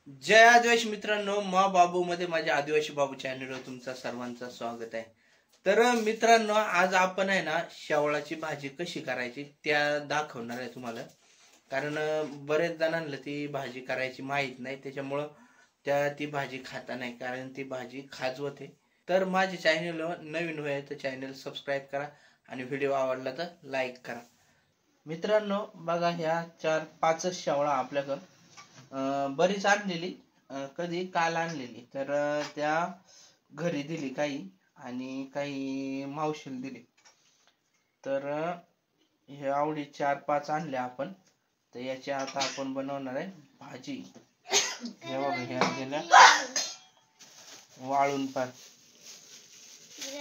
जय आदिवासी मित्रांनो, मा बाबू मध्ये माझ्या आदिवासी बाबू चॅनलवर तुमचं सर्वांचं स्वागत आहे। तर मित्रांनो, आज आपण आहे ना शेवळाची भाजी कशी करायची त्या दाखवणार आहे तुम्हाला। कारण बरेच जणांना ती भाजी करायची माहित नाही, त्याच्यामुळं ती भाजी खाता नाही, कारण ती भाजी खाजवते। तर माझ्या चॅनलवर नवीन होय तर चॅनल सबस्क्राईब करा आणि व्हिडिओ आवडला तर लाईक करा। मित्रांनो बघा, ह्या 4-5 शेवळा आपल्याकडं बरीच आणलेली, कधी काल आणलेली, तर त्या घरी दिली काही आणि काही मावशीला दिली। तर हे आवडी 4-5 आणले आपण, तर याची आता आपण बनवणार आहे भाजी। हे बघा, ह्या गेल्या वाळून पार।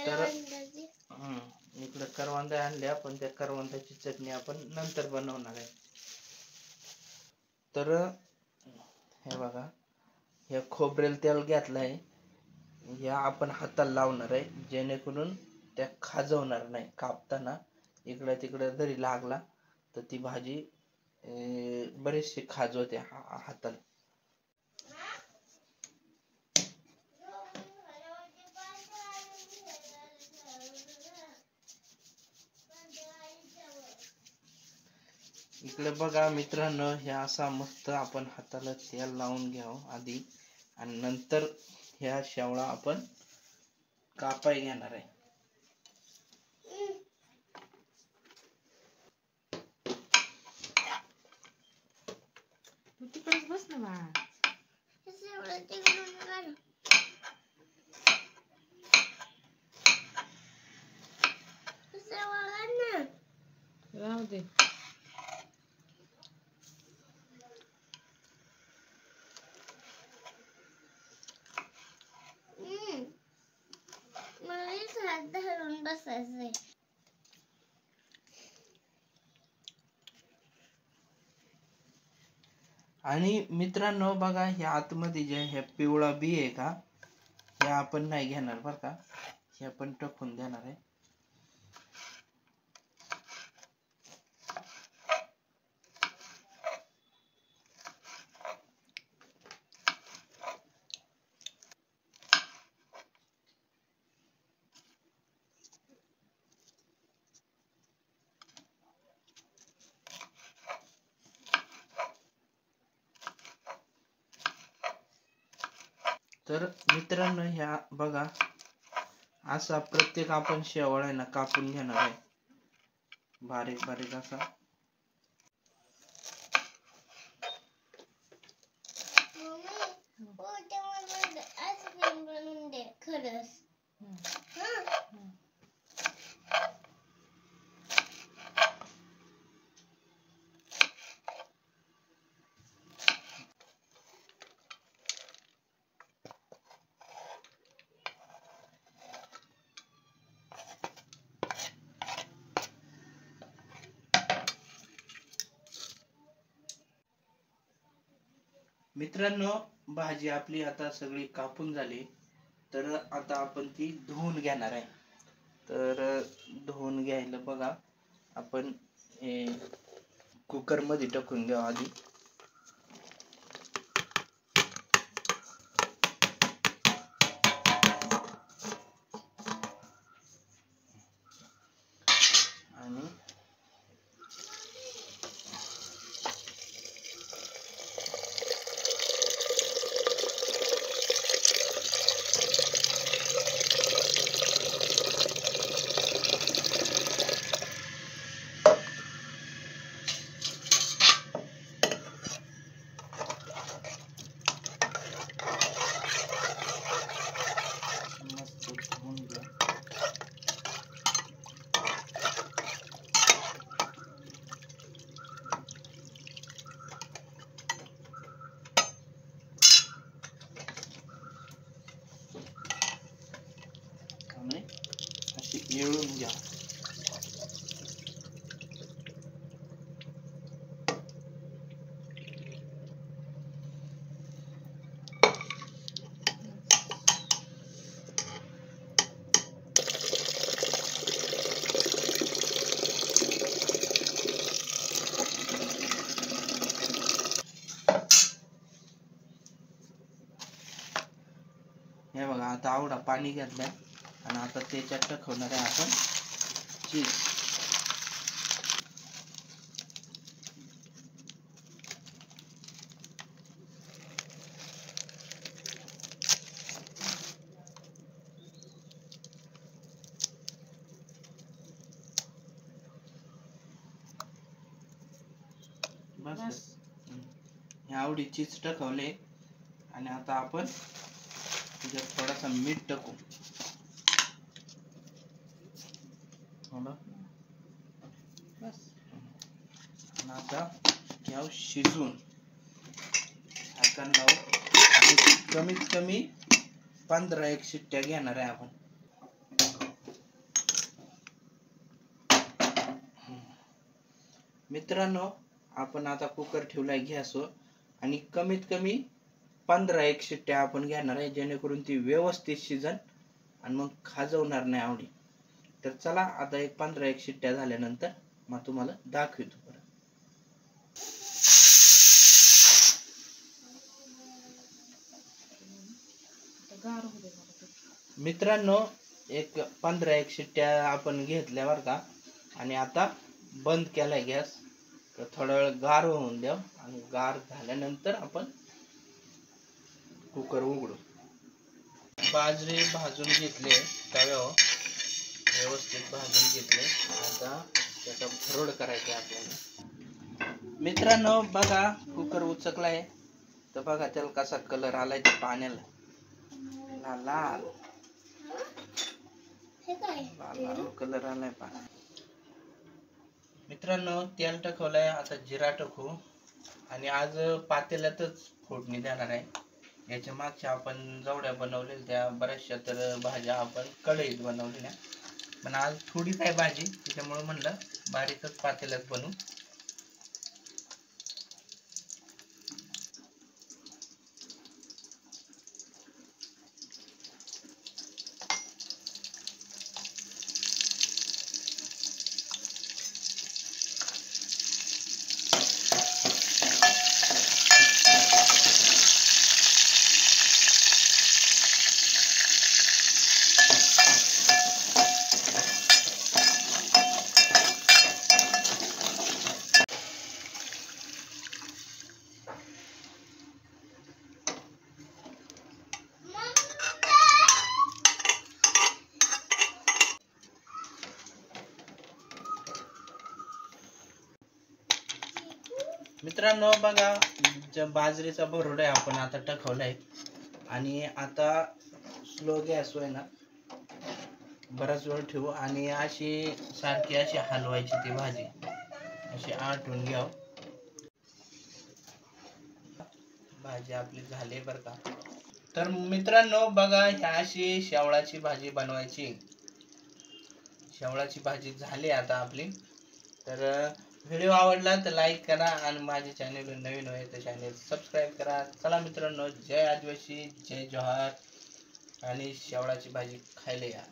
तर इकडे करवंदा आणल्या, पण त्या करवंदाची चटणी आपण नंतर बनवणार आहे। तर हे बघा, हे खोबरेल तेल घेतलंय, हे आपण हाताला लावणार आहे, जेणेकरून त्या खाजवणार नाही। कापताना इकडे तिकडे जरी लागला तर ती भाजी बरीचशी खाजवते हाताला। इकडे बघा मित्रांनो, हे असा मस्त आपण हाताला तेल लावून घ्यावं आधी, आणि नंतर ह्या शेवळा आपण कापाय घेणार आहे। तू तिकडेच बस ना बाळा। राहू दे। बसायचंय। आणि मित्रांनो बघा, हे आतमध्ये जे हे पिवळा बी आहे का, हे आपण नाही घेणार बरं का, हे आपण टाकून देणार आहे। तर मित्रांनो, ह्या बघा, असा प्रत्येक आपण शेवळा आहे ना कापून घेणार आहे, बारीक बारीक असा। आईस्क्रीम बनवून दे खरंच। मित्रांनो, भाजी आपली आता सगळी कापून झाली, तर आता आपण ती धुवून घेणार आहे। तर धुवून घ्यायला बघा, आपण हे कुकर मध्ये टाकून द्यावं आधी। आणि मस्त धुवून घ्या। आणि अशी येळून घ्या। हे बघा आता आवडा पाणी घातलंय आणि आता त्याच्यात टाकवणार आहे आपण चीज. बस हे आवडी चीज टाकवले आणि आता आपण त्याच्यात थोडासा मीठ टाकू. बस आणि आता घ्याव शिजून झाकण लावू आणि कमीत कमी 15-1 शिट्ट्या घेणार आहे आपण. मित्रांनो आपण आता कुकर ठेवलाय गॅसवर आणि कमीत कमी 15-1 शिट्ट्या आपण घेणार आहे, जेणेकरून ती व्यवस्थित शिजन आणि मग खाजवणार नाही आवडी. तर चला आता एक 15-1 शिट्ट्या झाल्यानंतर मग तुम्हाला दाखवतो परत. गार होऊ दे जरा ते. मित्रांनो एक 15-1 शिट्ट्या आपण घेतल्या बरं का आणि आता बंद केलाय गॅस. तर थोडा वेळ गार होऊन द्या आणि गार झाल्यानंतर आपण कुकर उघडू. बाजरी भाजून घेतले तव्यावर, व्यवस्थित भाजून घेतले. आता त्याचा भरड करायचा आपल्याला. मित्रांनो बघा कुकर उचकलाय तर बघा त्याला कसा कलर आलाय त्या पाण्याला, लाल लाल हे काय लाल कलर आलाय पाण्याला. मित्रांनो तेल टाकवलंय, आता जिरा टाकू आणि आज पातेल्यातच फोडणी देणार आहे. याच्या मागच्या आपण जेवढ्या बनवलेल्या त्या बऱ्याचशा तर भाज्या आपण कढईत बनवलेल्या, पण आज थोडीच आहे भाजी त्याच्यामुळे म्हणलं बारीकच पातेल्यात बनवू. मित्रांनो बघा बाजरीचा भरडा आपण आता टाकवलाय आणि आता स्लो गॅसवर आहे ना बराच वेळ ठेवू आणि अशी सारखी अशी हलवायची ती भाजी, अशी आटून घ्याव. भाजी आपली झाली बरं का. तर मित्रांनो बघा ह्या अशी शेवळाची भाजी बनवायची. शेवळाची भाजी झाली आता आपली. तर व्हिडिओ आवडला तर लाईक करा आणि माझे चॅनल नवीन होय तर चॅनल सबस्क्राईब करा. चला मित्रांनो, जय आदिवासी, जय जोहार आणि शेवळाची भाजी खायला या.